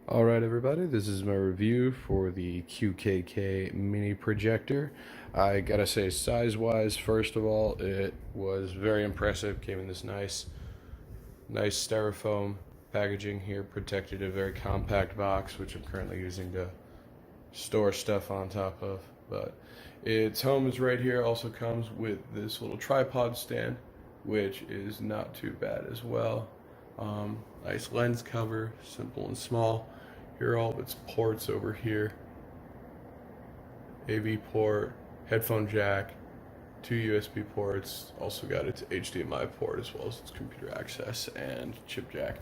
Alright everybody, this is my review for the QKK mini projector. I gotta say, size-wise, first of all, it was very impressive. Came in this nice styrofoam packaging here, protected a very compact box, which I'm currently using to store stuff on top of. But its home is right here. Also comes with this little tripod stand, which is not too bad as well. Nice lens cover, simple and small. Here are all of its ports over here. AV port, headphone jack, 2 USB ports, also got its HDMI port as well as its computer access and chip jack,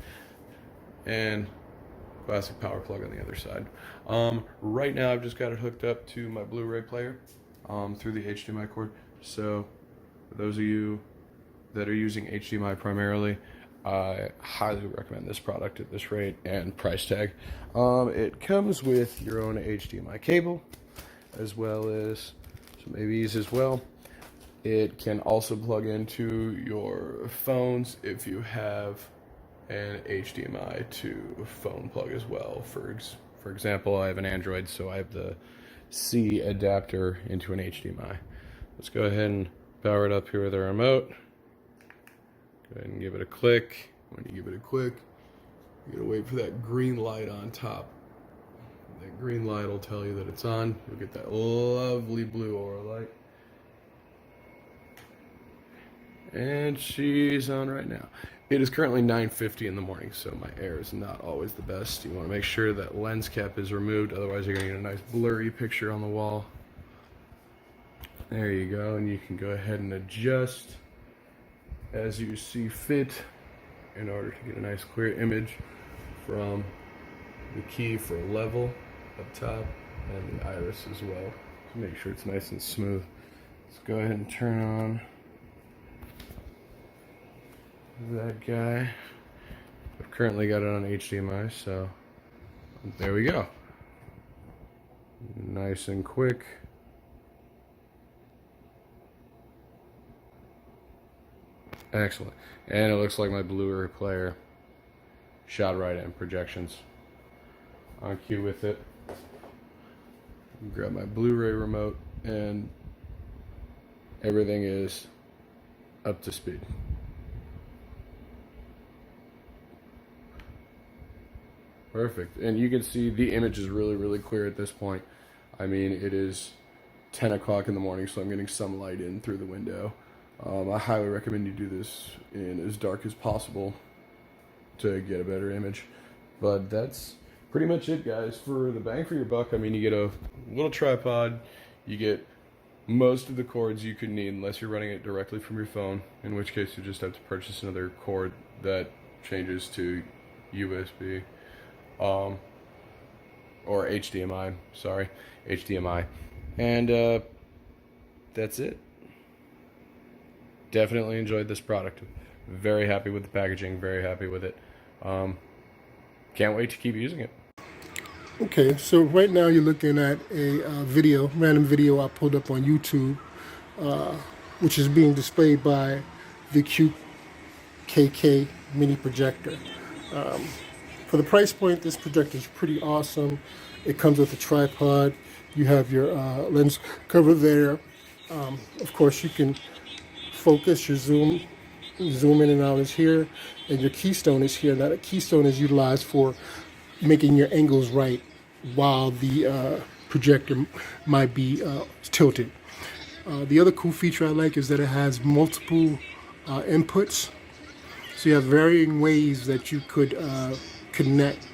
and classic power plug on the other side. Right now I've just got it hooked up to my Blu-ray player through the HDMI cord. So for those of you that are using HDMI primarily, I highly recommend this product at this rate and price tag. It comes with your own HDMI cable as well as some AVs as well. It can also plug into your phones if you have an HDMI to phone plug as well. For example, I have an Android, so I have the C adapter into an HDMI. Let's go ahead and power it up here with our remote. Go ahead and give it a click. When you give it a click, you gotta wait for that green light on top. That green light will tell you that it's on. You'll get that lovely blue aura light. And she's on right now. It is currently 9:50 in the morning, so my air is not always the best. You want to make sure that lens cap is removed, otherwise you're going to get a nice blurry picture on the wall. There you go, and you can go ahead and adjust as you see fit in order to get a nice clear image from the key for level up top and the iris as well to make sure it's nice and smooth. Let's go ahead and turn on that guy. I've currently got it on HDMI, so there we go. Nice and quick. Excellent. And it looks like my Blu-ray player shot right in. Projections on cue with it. Grab my Blu-ray remote and everything is up to speed. Perfect. And you can see the image is really clear at this point. I mean, it is 10 o'clock in the morning, so I'm getting some light in through the window. I highly recommend you do this in as dark as possible to get a better image. But that's pretty much it, guys, for the bang for your buck. I mean, you get a little tripod, you get most of the cords you could need unless you're running it directly from your phone, in which case you just have to purchase another cord that changes to USB or HDMI, sorry, HDMI. And that's it. Definitely enjoyed this product. Very happy with the packaging, very happy with it. Can't wait to keep using it. Okay, so right now you're looking at a random video I pulled up on YouTube, which is being displayed by the QKK mini projector. For the price point, this projector is pretty awesome. It comes with a tripod. You have your lens cover there. Of course, you can focus your zoom in and out is here, and your keystone is here. Now the keystone is utilized for making your angles right while the projector might be tilted. The other cool feature I like is that it has multiple inputs, so you have varying ways that you could connect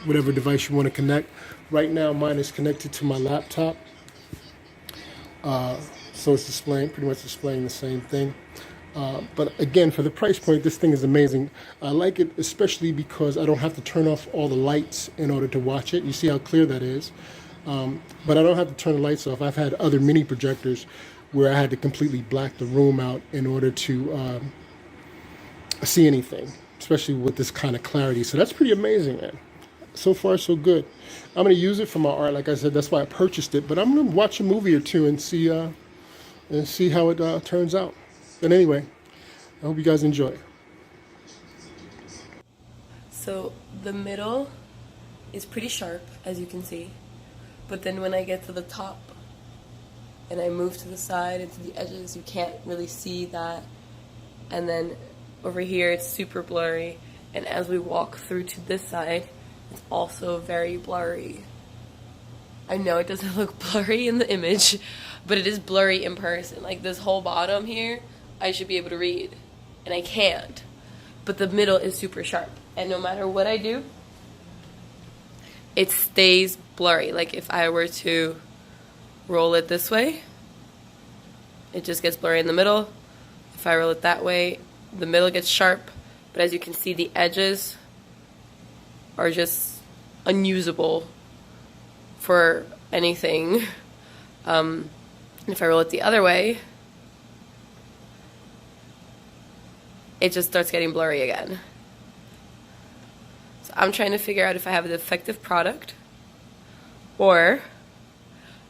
whatever device you want to connect. Right now mine is connected to my laptop, so it's pretty much displaying the same thing. But again, for the price point, this thing is amazing. I like it especially because I don't have to turn off all the lights in order to watch it. You see how clear that is. But I don't have to turn the lights off. I've had other mini projectors where I had to completely black the room out in order to see anything, especially with this kind of clarity. So that's pretty amazing, man. So far, so good. I'm going to use it for my art. Like I said, that's why I purchased it. But I'm going to watch a movie or two and see how it turns out. But anyway, I hope you guys enjoy. So the middle is pretty sharp, as you can see. But then when I get to the top and I move to the side and to the edges, you can't really see that. And then over here it's super blurry. And as we walk through to this side, it's also very blurry. I know it doesn't look blurry in the image, but it is blurry in person. Like this whole bottom here, I should be able to read, and I can't. But the middle is super sharp, and no matter what I do, it stays blurry. Like if I were to roll it this way, it just gets blurry in the middle. If I roll it that way, the middle gets sharp, but as you can see, the edges are just unusable for anything. And if I roll it the other way, it just starts getting blurry again. So I'm trying to figure out if I have a defective product or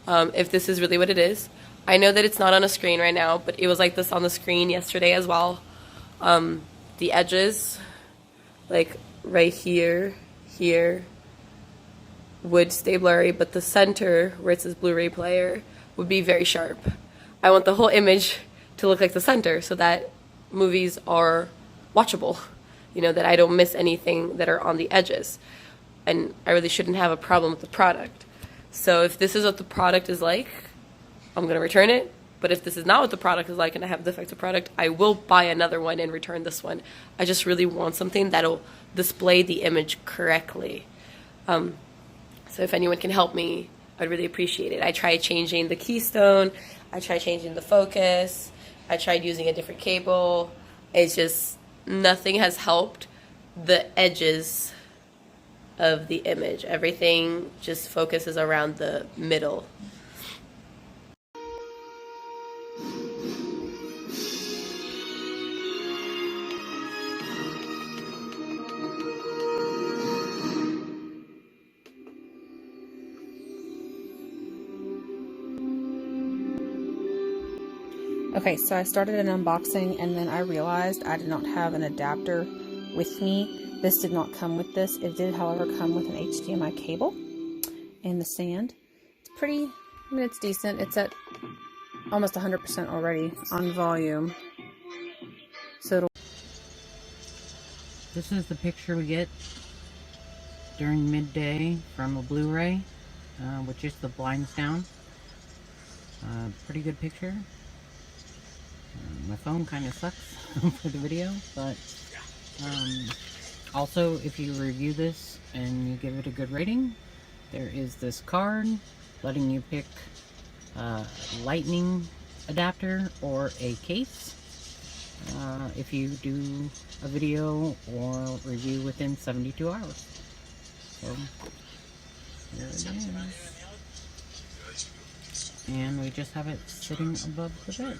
if this is really what it is. I know that it's not on a screen right now, but it was like this on the screen yesterday as well. The edges, like right here, would stay blurry, but the center, where it says Blu-ray player, would be very sharp. I want the whole image to look like the center so that movies are watchable, you know, that I don't miss anything that are on the edges. And I really shouldn't have a problem with the product. So if this is what the product is like, I'm going to return it. But if this is not what the product is like and I have a defective product, I will buy another one and return this one. I just really want something that'll display the image correctly. So if anyone can help me, I'd really appreciate it. I tried changing the keystone. I tried changing the focus. I tried using a different cable. It's just, nothing has helped the edges of the image. Everything just focuses around the middle. Okay, so I started an unboxing and then I realized I did not have an adapter with me. This did not come with this. It did, however, come with an HDMI cable and the stand. It's pretty, I mean, it's decent. It's at almost 100% already on volume. So this is the picture we get during midday from a Blu-ray, with just the blinds down. Pretty good picture. My phone kind of sucks for the video, but also if you review this and you give it a good rating, there is this card letting you pick lightning adapter or a case if you do a video or review within 72 hours. So here it is. And we just have it sitting above the bed.